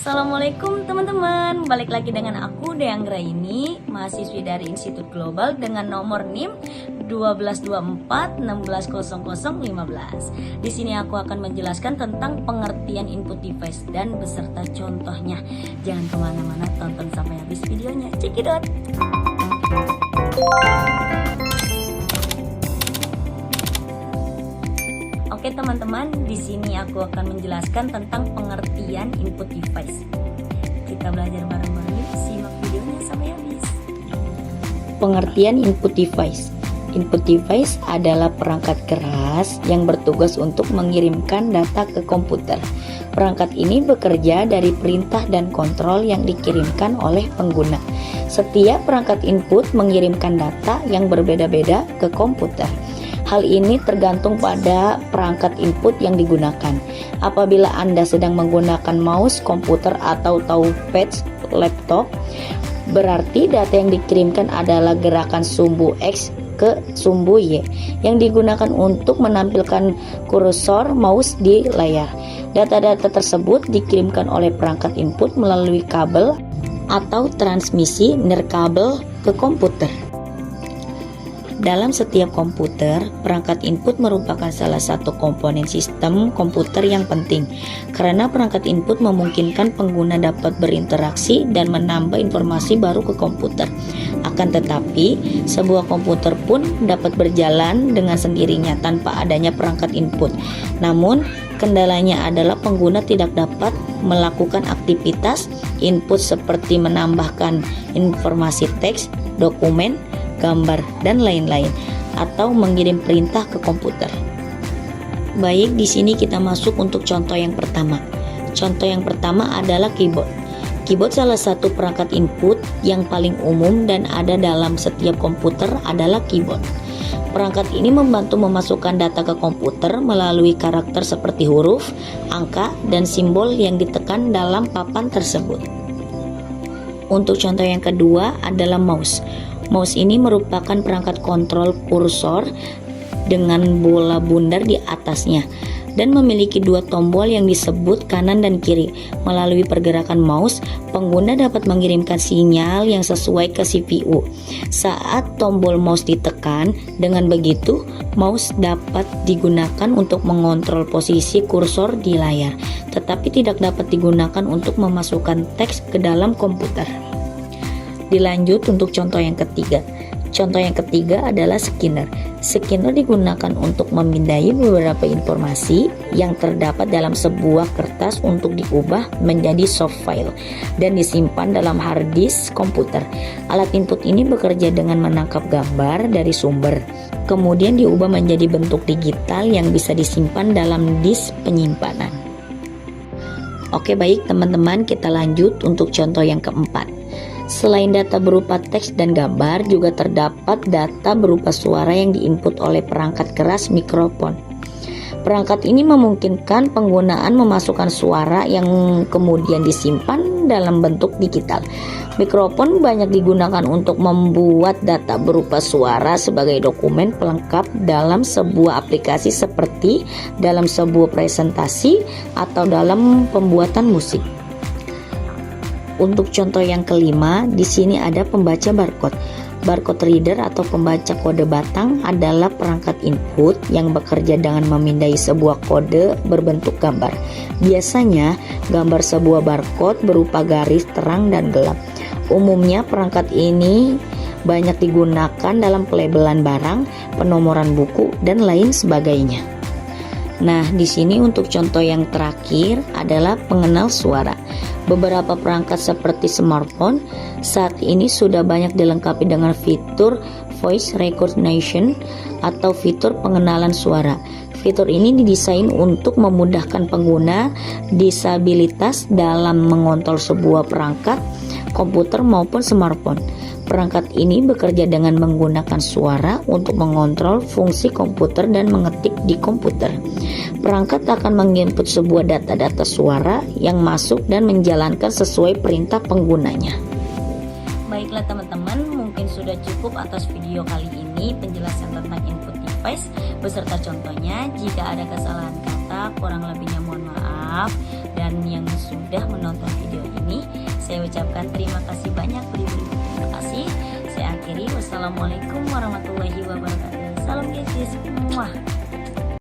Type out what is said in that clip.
Assalamualaikum teman-teman, balik lagi dengan aku Deang Graini, mahasiswi dari Institut Global dengan nomor NIM 1224160015. Di sini aku akan menjelaskan tentang pengertian input device dan beserta contohnya. Jangan kemana-mana, tonton sampai habis videonya. Cekidot. Oke teman-teman, di sini aku akan menjelaskan tentang pengertian input device. Kita belajar bareng-bareng yuk, simak videonya sampai habis. Pengertian input device. Input device adalah perangkat keras yang bertugas untuk mengirimkan data ke komputer. Perangkat ini bekerja dari perintah dan kontrol yang dikirimkan oleh pengguna. Setiap perangkat input mengirimkan data yang berbeda-beda ke komputer. Hal ini tergantung pada perangkat input yang digunakan. Apabila Anda sedang menggunakan mouse, komputer, atau touchpad laptop, berarti data yang dikirimkan adalah gerakan sumbu X ke sumbu Y yang digunakan untuk menampilkan kursor mouse di layar. Data-data tersebut dikirimkan oleh perangkat input melalui kabel atau transmisi nirkabel ke komputer. Dalam setiap komputer, perangkat input merupakan salah satu komponen sistem komputer yang penting, karena perangkat input memungkinkan pengguna dapat berinteraksi dan menambah informasi baru ke komputer. Akan tetapi, sebuah komputer pun dapat berjalan dengan sendirinya tanpa adanya perangkat input. Namun, kendalanya adalah pengguna tidak dapat melakukan aktivitas input seperti menambahkan informasi teks, dokumen, gambar, dan lain-lain, atau mengirim perintah ke komputer. Baik, di sini kita masuk untuk contoh yang pertama. Contoh yang pertama adalah keyboard. Keyboard salah satu perangkat input yang paling umum dan ada dalam setiap komputer adalah keyboard. Perangkat ini membantu memasukkan data ke komputer melalui karakter seperti huruf, angka, dan simbol yang ditekan dalam papan tersebut. Untuk contoh yang kedua adalah mouse. Mouse ini merupakan perangkat kontrol kursor dengan bola bundar di atasnya dan memiliki dua tombol yang disebut kanan dan kiri. Melalui pergerakan mouse, pengguna dapat mengirimkan sinyal yang sesuai ke CPU saat tombol mouse ditekan. Dengan begitu, mouse dapat digunakan untuk mengontrol posisi kursor di layar, tetapi tidak dapat digunakan untuk memasukkan teks ke dalam komputer. Dilanjut untuk contoh yang ketiga. Contoh yang ketiga adalah scanner. Scanner digunakan untuk memindai beberapa informasi yang terdapat dalam sebuah kertas untuk diubah menjadi soft file dan disimpan dalam hard disk komputer. Alat input ini bekerja dengan menangkap gambar dari sumber, kemudian diubah menjadi bentuk digital yang bisa disimpan dalam disk penyimpanan. Oke, baik teman-teman, kita lanjut untuk contoh yang keempat. Selain data berupa teks dan gambar, juga terdapat data berupa suara yang diinput oleh perangkat keras mikrofon. Perangkat ini memungkinkan penggunaan memasukkan suara yang kemudian disimpan dalam bentuk digital. Mikrofon banyak digunakan untuk membuat data berupa suara sebagai dokumen pelengkap dalam sebuah aplikasi seperti dalam sebuah presentasi atau dalam pembuatan musik. Untuk contoh yang kelima, di sini ada pembaca barcode. Barcode reader atau pembaca kode batang adalah perangkat input yang bekerja dengan memindai sebuah kode berbentuk gambar. Biasanya, gambar sebuah barcode berupa garis terang dan gelap. Umumnya, perangkat ini banyak digunakan dalam pelabelan barang, penomoran buku, dan lain sebagainya. Nah, di sini untuk contoh yang terakhir adalah pengenal suara. Beberapa perangkat seperti smartphone saat ini sudah banyak dilengkapi dengan fitur voice recognition atau fitur pengenalan suara. Fitur ini didesain untuk memudahkan pengguna disabilitas dalam mengontrol sebuah perangkat komputer maupun smartphone. Perangkat ini bekerja dengan menggunakan suara untuk mengontrol fungsi komputer dan mengetik di komputer. Perangkat akan menginput sebuah data-data suara yang masuk dan menjalankan sesuai perintah penggunanya. Baiklah teman-teman, mungkin sudah cukup atas video kali ini penjelasan tentang input device beserta contohnya. Jika ada kesalahan kata, kurang lebihnya mohon maaf. Dan yang sudah menonton video saya ucapkan terima kasih banyak, beribu-ribu terima kasih. Saya akhiri, wassalamualaikum warahmatullahi wabarakatuh. Salam gadis. Muah.